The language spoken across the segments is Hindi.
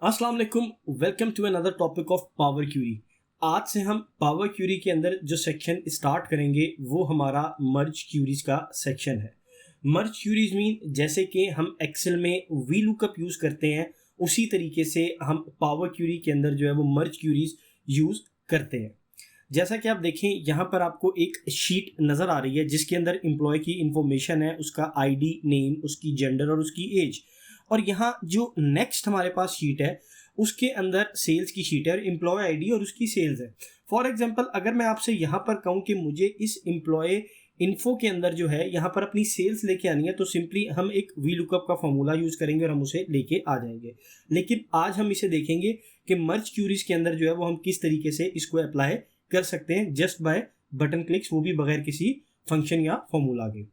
अस्सलाम वालेकुम, welcome to another topic of power query. आज से हम पावर क्यूरी के अंदर जो सेक्शन स्टार्ट करेंगे वो हमारा मर्ज क्यूरीज का सेक्शन है। मर्ज क्यूरीज मीन जैसे कि हम एक्सेल में वी लुकअप यूज़ करते हैं, उसी तरीके से हम पावर क्यूरी के अंदर जो है वो मर्ज क्यूरीज यूज़ करते हैं। जैसा कि आप देखें यहाँ पर आपको एक शीट नज़र आ रही है जिसके अंदर एम्प्लॉय की इंफॉर्मेशन है, उसका आईडी, नेम, उसकी जेंडर और उसकी एज। और यहाँ जो नेक्स्ट हमारे पास शीट है उसके अंदर सेल्स की शीट है और एम्प्लॉय आईडी और उसकी सेल्स है। फॉर एग्जांपल अगर मैं आपसे यहाँ पर कहूँ कि मुझे इस एम्प्लॉय इन्फो के अंदर जो है यहाँ पर अपनी सेल्स लेके आनी है, तो सिंपली हम एक वी लुकअप का फॉर्मूला यूज़ करेंगे और हम उसे लेके आ जाएंगे। लेकिन आज हम इसे देखेंगे कि मर्ज क्यूरीज के अंदर जो है वो हम किस तरीके से इसको अप्लाई कर सकते हैं जस्ट बाय बटन क्लिक्स, वो भी बगैर किसी फंक्शन या फॉर्मूला के।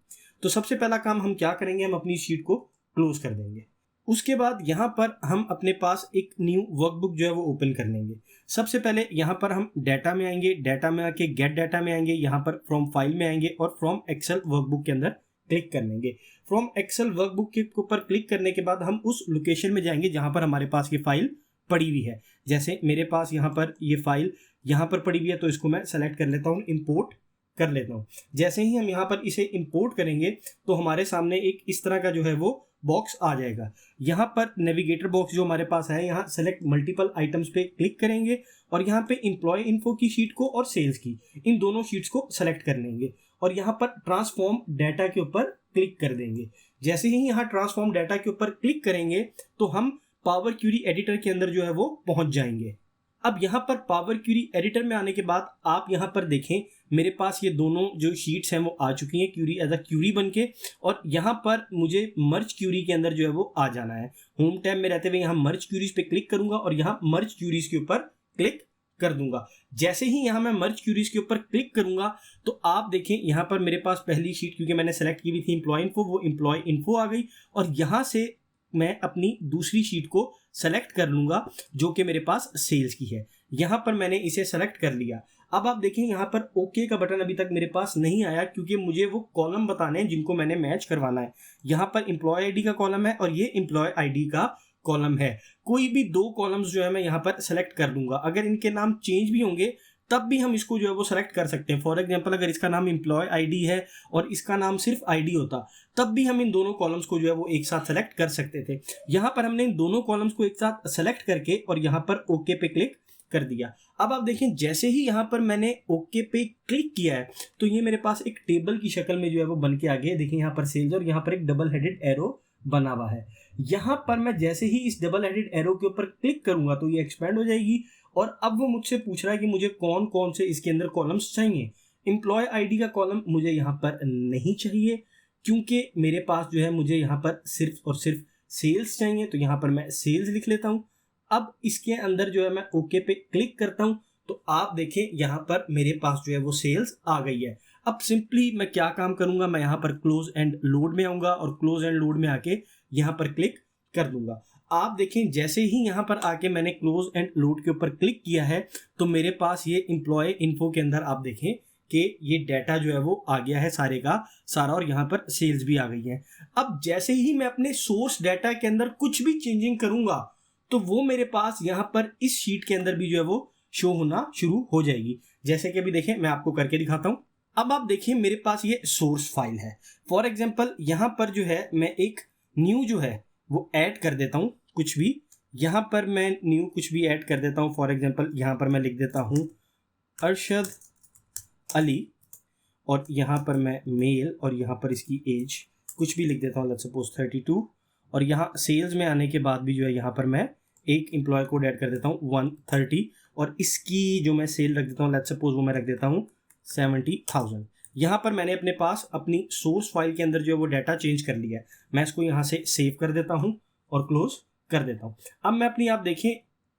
तो सबसे पहला काम हम क्या करेंगे, हम अपनी शीट को क्लोज कर देंगे। उसके बाद यहाँ पर हम अपने पास एक न्यू वर्कबुक जो है वो ओपन कर लेंगे। सबसे पहले यहाँ पर हम डाटा में आएंगे, डाटा में आके गेट डाटा में आएंगे, यहाँ पर फ्रॉम फाइल में आएंगे और फ्रॉम एक्सेल वर्कबुक के अंदर क्लिक कर लेंगे। फ्रॉम एक्सेल वर्कबुक के ऊपर क्लिक करने के बाद हम उस लोकेशन में जाएंगे जहाँ पर हमारे पास ये फाइल पड़ी हुई है। जैसे मेरे पास यहाँ पर ये फाइल यहाँ पर पड़ी हुई है, तो इसको मैं सेलेक्ट कर लेता हूँ, इंपोर्ट कर लेता हूँ। जैसे ही हम यहाँ पर इसे इंपोर्ट करेंगे तो हमारे सामने एक इस तरह का जो है वो बॉक्स आ जाएगा। यहाँ पर नेविगेटर बॉक्स जो हमारे पास है, यहाँ सेलेक्ट मल्टीपल आइटम्स पे क्लिक करेंगे और यहाँ पे एम्प्लॉय इन्फो की शीट को और सेल्स की, इन दोनों शीट्स को सेलेक्ट कर लेंगे और यहाँ पर ट्रांसफॉर्म डाटा के ऊपर क्लिक कर देंगे। जैसे ही यहाँ ट्रांसफॉर्म डाटा के ऊपर क्लिक करेंगे तो हम पावर क्यूरी एडिटर के अंदर जो है वो पहुंच जाएंगे। अब यहाँ पर पावर क्यूरी एडिटर में आने के बाद आप यहाँ पर देखें मेरे पास ये दोनों जो शीट्स हैं वो आ चुकी हैं क्यूरी एज अ क्यूरी बन के, और यहाँ पर मुझे मर्ज क्यूरी के अंदर जो है वो आ जाना है। होम टैब में रहते हुए यहाँ मर्ज क्यूरीज पे क्लिक करूंगा और यहाँ मर्ज क्यूरीज के ऊपर क्लिक कर दूंगा। जैसे ही यहाँ मैं मर्ज क्यूरीज के ऊपर क्लिक करूंगा तो आप देखें यहाँ पर मेरे पास पहली शीट, क्योंकि मैंने सेलेक्ट की हुई थी एम्प्लॉय इन्फो, वो एम्प्लॉय इन्फो आ गई और यहाँ से मैं अपनी दूसरी शीट को सेलेक्ट कर लूंगा जो कि मेरे पास सेल्स की है। यहाँ पर मैंने इसे सेलेक्ट कर लिया। अब आप देखें यहाँ पर ओके का बटन अभी तक मेरे पास नहीं आया, क्योंकि मुझे वो कॉलम बताने हैं जिनको मैंने मैच करवाना है। यहाँ पर एम्प्लॉय आईडी का कॉलम है और ये एम्प्लॉय आईडी का कॉलम है। कोई भी दो कॉलम्स जो है मैं यहाँ पर सेलेक्ट कर दूंगा। अगर इनके नाम चेंज भी होंगे तब भी हम इसको जो है वो सेलेक्ट कर सकते हैं। फॉर एग्जांपल अगर इसका नाम एम्प्लॉय आईडी है और इसका नाम सिर्फ आईडी होता तब भी हम इन दोनों कॉलम्स को जो है वो एक साथ सेलेक्ट कर सकते थे। यहाँ पर हमने इन दोनों कॉलम्स को एक साथ सेलेक्ट करके और यहाँ पर ओके पे क्लिक कर दिया। अब आप देखें जैसे ही यहाँ पर मैंने ओके पे क्लिक किया है तो ये मेरे पास एक टेबल की शक्ल में जो है वो बन के आ गया। देखिए यहाँ पर सेल्स और यहाँ पर एक डबल हेडेड एरो बना हुआ है। यहाँ पर मैं जैसे ही इस डबल हेडेड एरो के ऊपर क्लिक करूंगा तो ये एक्सपेंड हो जाएगी और अब वो मुझसे पूछ रहा है कि मुझे कौन कौन से इसके अंदर कॉलम्स चाहिए। एम्प्लॉय आईडी का कॉलम मुझे यहाँ पर नहीं चाहिए क्योंकि मेरे पास जो है मुझे यहाँ पर सिर्फ और सिर्फ सेल्स चाहिए, तो यहाँ पर मैं सेल्स लिख लेता हूँ। अब इसके अंदर जो है मैं ओके पे क्लिक करता हूँ तो आप देखें यहाँ पर मेरे पास जो है वो सेल्स आ गई है। अब सिंपली मैं क्या काम करूंगा, मैं यहाँ पर क्लोज एंड लोड में आऊंगा और क्लोज एंड लोड में आके यहाँ पर क्लिक कर दूंगा। आप देखें जैसे ही यहाँ पर आके मैंने क्लोज एंड लोड के ऊपर क्लिक किया है तो मेरे पास ये एम्प्लॉय इन्फो के अंदर आप देखें कि ये डाटा जो है वो आ गया है सारे का सारा और यहाँ पर सेल्स भी आ गई है। अब जैसे ही मैं अपने सोर्स डाटा के अंदर कुछ भी चेंजिंग करूंगा तो वो मेरे पास यहाँ पर इस शीट के अंदर भी जो है वो शो होना शुरू हो जाएगी। जैसे कि अभी देखें मैं आपको करके दिखाता हूँ। अब आप देखिए मेरे पास ये सोर्स फाइल है। फॉर एग्जाम्पल यहाँ पर जो है मैं एक न्यू जो है वो ऐड कर देता हूँ, कुछ भी यहाँ पर मैं न्यू कुछ भी ऐड कर देता हूँ। फॉर एग्जाम्पल यहाँ पर मैं लिख देता हूँ अरशद अली और यहाँ पर मैं मेल और यहाँ पर इसकी एज कुछ भी लिख देता हूँ, लेट्स सपोज 32। और यहाँ सेल्स में आने के बाद भी जो है यहाँ पर मैं एक एम्प्लॉय कोड ऐड कर देता हूँ 130 और इसकी जो मैं सेल रख देता हूँ, लेट्स सपोज वो मैं रख देता हूँ 70,000। यहाँ पर मैंने अपने पास अपनी सोर्स फाइल के अंदर जो है वो डाटा चेंज कर लिया है। मैं इसको यहाँ से सेव कर देता हूँ और क्लोज कर देता हूँ। अब मैं अपनी आप देखें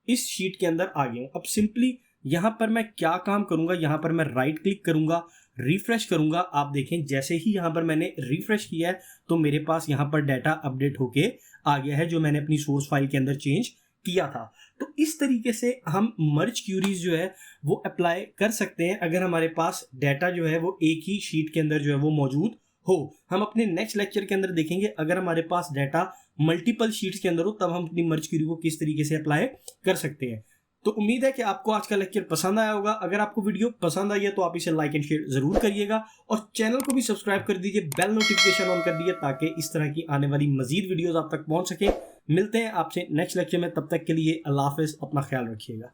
इस शीट के अंदर आ गया हूँ। अब सिंपली यहाँ पर मैं क्या काम करूंगा, यहाँ पर मैं राइट क्लिक करूंगा, रिफ्रेश करूंगा। आप देखें जैसे ही यहाँ पर मैंने रिफ्रेश किया है तो मेरे पास यहाँ पर डाटा अपडेट होके आ गया है जो मैंने अपनी सोर्स फाइल के अंदर चेंज किया था। तो इस तरीके से हम मर्ज क्यूरीज जो है वो अप्लाई कर सकते हैं अगर हमारे पास डाटा जो है वो एक ही शीट के अंदर जो है वो मौजूद हो, हम अपने नेक्स्ट लेक्चर के अंदर देखेंगे अगर हमारे पास डाटा मल्टीपल शीट्स के अंदर हो तब हम अपनी मर्ज क्यूरी को किस तरीके से अप्लाई कर सकते हैं। तो उम्मीद है कि आपको आज का लेक्चर पसंद आया होगा। अगर आपको वीडियो पसंद आई है तो आप इसे लाइक एंड शेयर जरूर करिएगा और चैनल को भी सब्सक्राइब कर दीजिए, बेल नोटिफिकेशन ऑन कर दीजिए ताकि इस तरह की आने वाली मजीद वीडियोस आप तक पहुंच सके। मिलते हैं आपसे नेक्स्ट लेक्चर में, तब तक के लिए अल्लाह हाफिज़, अपना ख्याल रखिएगा।